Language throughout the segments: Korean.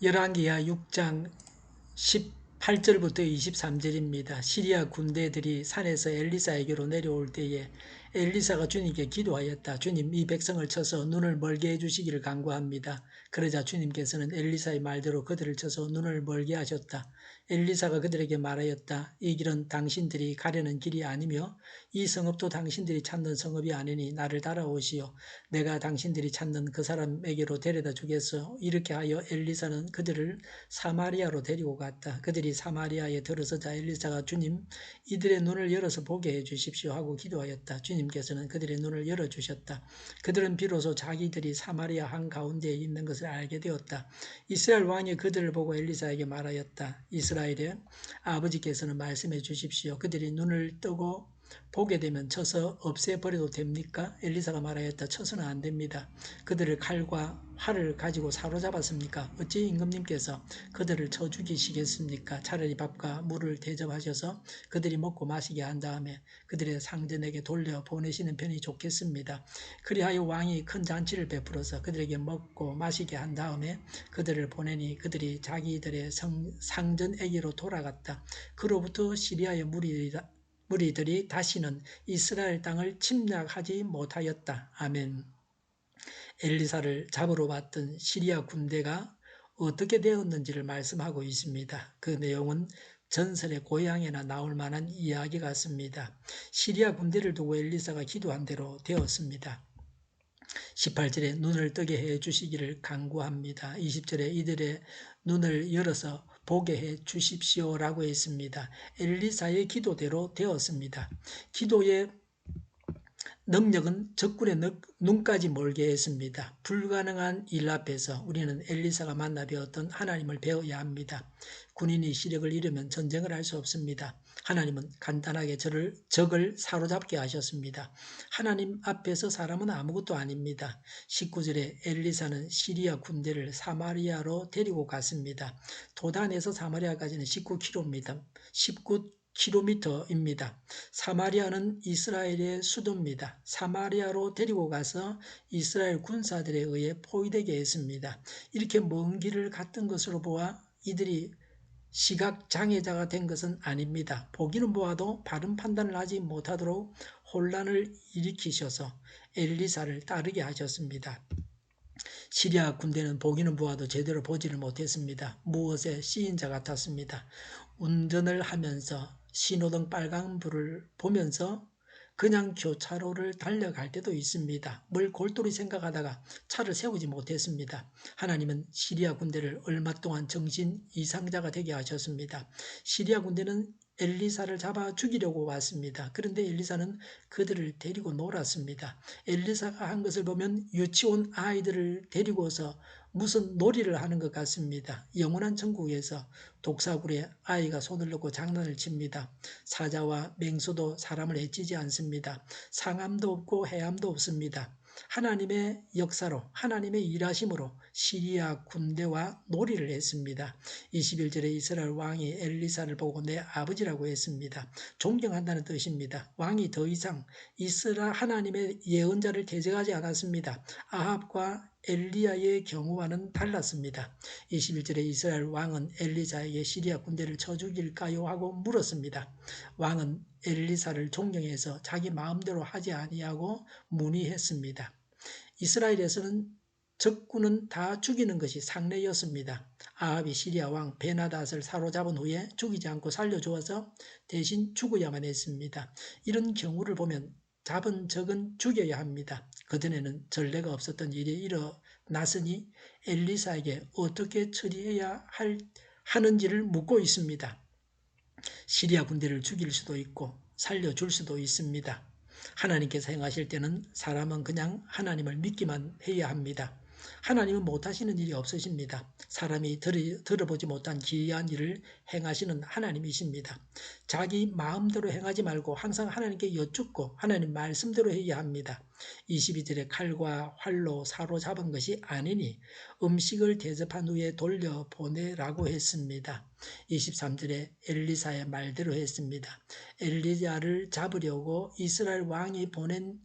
열왕기하 6장 18절부터 23절입니다. 시리아 군대들이 산에서 엘리사에게로 내려올 때에 엘리사가 주님께 기도하였다. 주님, 이 백성을 쳐서 눈을 멀게 해주시기를 간구합니다. 그러자 주님께서는 엘리사의 말대로 그들을 쳐서 눈을 멀게 하셨다. 엘리사가 그들에게 말하였다. 이 길은 당신들이 가려는 길이 아니며 이 성읍도 당신들이 찾는 성읍이 아니니 나를 따라오시오. 내가 당신들이 찾는 그 사람에게로 데려다 주겠소. 이렇게 하여 엘리사는 그들을 사마리아로 데리고 갔다. 그들이 사마리아에 들어서자 엘리사가 주님, 이들의 눈을 열어서 보게 해주십시오 하고 기도하였다. 주님께서는 그들의 눈을 열어주셨다. 그들은 비로소 자기들이 사마리아 한가운데에 있는 것을 알게 되었다. 이스라엘 왕이 그들을 보고 엘리사에게 말하였다. 이스라엘의 아버지께서는 말씀해 주십시오. 그들이 눈을 뜨고 보게 되면 쳐서 없애버려도 됩니까? 엘리사가 말하였다. 쳐서는 안 됩니다. 그들을 칼과 활을 가지고 사로잡았습니까? 어찌 임금님께서 그들을 쳐 죽이시겠습니까? 차라리 밥과 물을 대접하셔서 그들이 먹고 마시게 한 다음에 그들의 상전에게 돌려보내시는 편이 좋겠습니다. 그리하여 왕이 큰 잔치를 베풀어서 그들에게 먹고 마시게 한 다음에 그들을 보내니 그들이 자기들의 상전에게로 돌아갔다. 그로부터 시리아의 무리들이 다시는 이스라엘 땅을 침략하지 못하였다. 아멘. 엘리사를 잡으러 왔던 시리아 군대가 어떻게 되었는지를 말씀하고 있습니다. 그 내용은 전설의 고향에나 나올 만한 이야기 같습니다. 시리아 군대를 두고 엘리사가 기도한 대로 되었습니다. 18절에 눈을 뜨게 해 주시기를 간구합니다. 20절에 이들의 눈을 열어서 보게 해 주십시오라고 했습니다. 엘리사의 기도대로 되었습니다. 기도의 능력은 적군의 눈까지 멀게 했습니다. 불가능한 일 앞에서 우리는 엘리사가 만나 배웠던 하나님을 배워야 합니다. 군인이 시력을 잃으면 전쟁을 할 수 없습니다. 하나님은 간단하게 적을 사로잡게 하셨습니다. 하나님 앞에서 사람은 아무것도 아닙니다. 19절에 엘리사는 시리아 군대를 사마리아로 데리고 갔습니다. 도단에서 사마리아까지는 19km입니다. 사마리아는 이스라엘의 수도입니다. 사마리아로 데리고 가서 이스라엘 군사들에 의해 포위되게 했습니다. 이렇게 먼 길을 갔던 것으로 보아 이들이 시각장애자가 된 것은 아닙니다. 보기는 보아도 바른 판단을 하지 못하도록 혼란을 일으키셔서 엘리사를 따르게 하셨습니다. 시리아 군대는 보기는 보아도 제대로 보지를 못했습니다. 무엇에 씌인 자 같았습니다. 운전을 하면서 신호등 빨간불을 보면서 그냥 교차로를 달려갈 때도 있습니다. 뭘 골똘히 생각하다가 차를 세우지 못했습니다. 하나님은 시리아 군대를 얼마 동안 정신 이상자가 되게 하셨습니다. 시리아 군대는 엘리사를 잡아 죽이려고 왔습니다. 그런데 엘리사는 그들을 데리고 놀았습니다. 엘리사가 한 것을 보면 유치원 아이들을 데리고서 무슨 놀이를 하는 것 같습니다. 영원한 천국에서 독사굴에 아이가 손을 넣고 장난을 칩니다. 사자와 맹수도 사람을 해치지 않습니다. 상함도 없고 해함도 없습니다. 하나님의 역사로 하나님의 일하심으로 시리아 군대와 놀이를 했습니다. 21절에 이스라엘 왕이 엘리사를 보고 내 아버지라고 했습니다. 존경한다는 뜻입니다. 왕이 더 이상 이스라엘 하나님의 예언자를 대적하지 않았습니다. 아합과 엘리야의 경우와는 달랐습니다. 21절에 이스라엘 왕은 엘리사에게 시리아 군대를 쳐 죽일까요? 하고 물었습니다. 왕은 엘리사를 존경해서 자기 마음대로 하지 아니하고 문의했습니다. 이스라엘에서는 적군은 다 죽이는 것이 상례였습니다. 아합이 시리아 왕 베나닷을 사로잡은 후에 죽이지 않고 살려주어서 대신 죽어야만 했습니다. 이런 경우를 보면 잡은 적은 죽여야 합니다. 그전에는 전례가 없었던 일이 일어났으니 엘리사에게 어떻게 처리해야 하는지를 묻고 있습니다. 시리아 군대를 죽일 수도 있고 살려줄 수도 있습니다. 하나님께서 행하실 때는 사람은 그냥 하나님을 믿기만 해야 합니다. 하나님은 못하시는 일이 없으십니다. 사람이 들어보지 못한 기이한 일을 행하시는 하나님이십니다. 자기 마음대로 행하지 말고 항상 하나님께 여쭙고 하나님 말씀대로 해야 합니다. 22절에 칼과 활로 사로잡은 것이 아니니 음식을 대접한 후에 돌려보내라고 했습니다. 23절에 엘리사의 말대로 했습니다. 엘리야를 잡으려고 이스라엘 왕이 보낸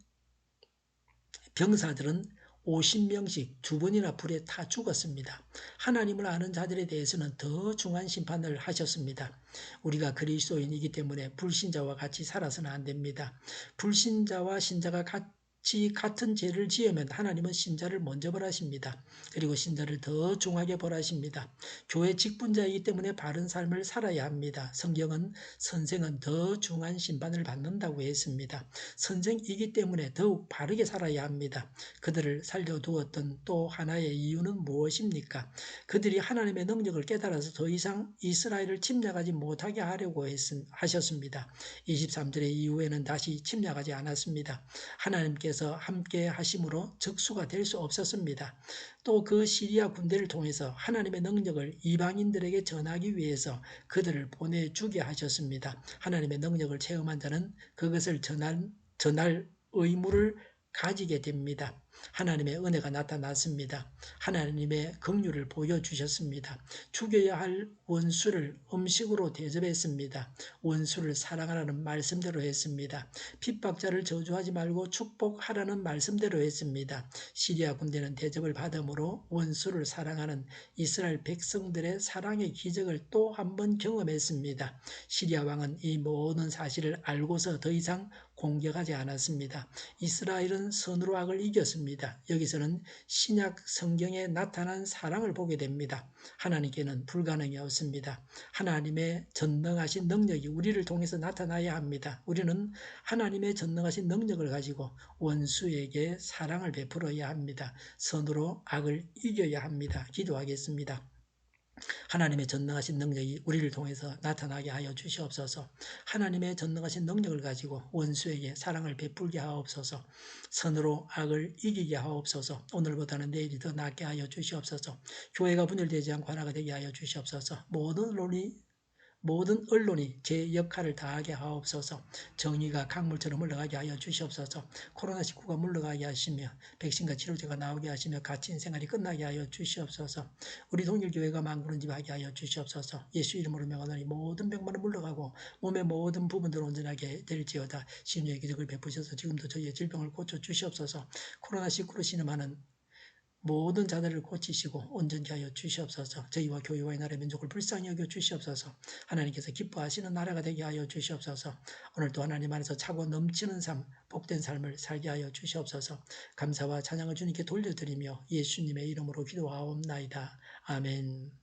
병사들은 50명씩 두 번이나 불에 타 죽었습니다. 하나님을 아는 자들에 대해서는 더 중한 심판을 하셨습니다. 우리가 그리스도인이기 때문에 불신자와 같이 살아서는 안 됩니다. 불신자와 신자가 같이 같은 죄를 지으면 하나님은 신자를 먼저 벌하십니다. 그리고 신자를 더 중하게 벌하십니다. 교회 직분자이기 때문에 바른 삶을 살아야 합니다. 성경은 선생은 더 중한 심판을 받는다고 했습니다. 선생이기 때문에 더욱 바르게 살아야 합니다. 그들을 살려두었던 또 하나의 이유는 무엇입니까? 그들이 하나님의 능력을 깨달아서 더 이상 이스라엘을 침략하지 못하게 하려고 하셨습니다. 23절의 이후에는 다시 침략하지 않았습니다. 하나님께서 함께 하심으로 적수가 될 수 없었습니다. 또 그 시리아 군대를 통해서 하나님의 능력을 이방인들에게 전하기 위해서 그들을 보내주게 하셨습니다. 하나님의 능력을 체험한 자는 그것을 전할 의무를 가지게 됩니다. 하나님의 은혜가 나타났습니다. 하나님의 긍휼을 보여주셨습니다. 죽여야 할 원수를 음식으로 대접했습니다. 원수를 사랑하라는 말씀대로 했습니다. 핍박자를 저주하지 말고 축복하라는 말씀대로 했습니다. 시리아 군대는 대접을 받음으로 원수를 사랑하는 이스라엘 백성들의 사랑의 기적을 또 한 번 경험했습니다. 시리아 왕은 이 모든 사실을 알고서 더 이상 공격하지 않았습니다. 이스라엘은 선으로 악을 이겼습니다. 여기서는 신약 성경에 나타난 사랑을 보게 됩니다. 하나님께는 불가능이 없습니다. 하나님의 전능하신 능력이 우리를 통해서 나타나야 합니다. 우리는 하나님의 전능하신 능력을 가지고 원수에게 사랑을 베풀어야 합니다. 선으로 악을 이겨야 합니다. 기도하겠습니다. 하나님의 전능하신 능력이 우리를 통해서 나타나게 하여 주시옵소서. 하나님의 전능하신 능력을 가지고 원수에게 사랑을 베풀게 하옵소서. 선으로 악을 이기게 하옵소서. 오늘보다는 내일이 더 낫게 하여 주시옵소서. 교회가 분열되지 않고 하나가 되게 하여 주시옵소서. 모든 언론이 제 역할을 다하게 하옵소서. 정의가 강물처럼 흘러가게 하여 주시옵소서. 코로나19가 물러가게 하시며 백신과 치료제가 나오게 하시며 갇힌 생활이 끝나게 하여 주시옵소서. 우리 동일교회가 만구른집하게 하여 주시옵소서. 예수 이름으로 명하노니 모든 병만은 물러가고 몸의 모든 부분들 온전하게 될지어다. 신유의 기적을 베푸셔서 지금도 저희의 질병을 고쳐 주시옵소서. 코로나19로 신음하는 모든 자들을 고치시고 온전케 하여 주시옵소서. 저희와 교회와 이 나라의 민족을 불쌍히 여겨 주시옵소서. 하나님께서 기뻐하시는 나라가 되게 하여 주시옵소서. 오늘도 하나님 안에서 차고 넘치는 삶, 복된 삶을 살게 하여 주시옵소서. 감사와 찬양을 주님께 돌려드리며 예수님의 이름으로 기도하옵나이다. 아멘.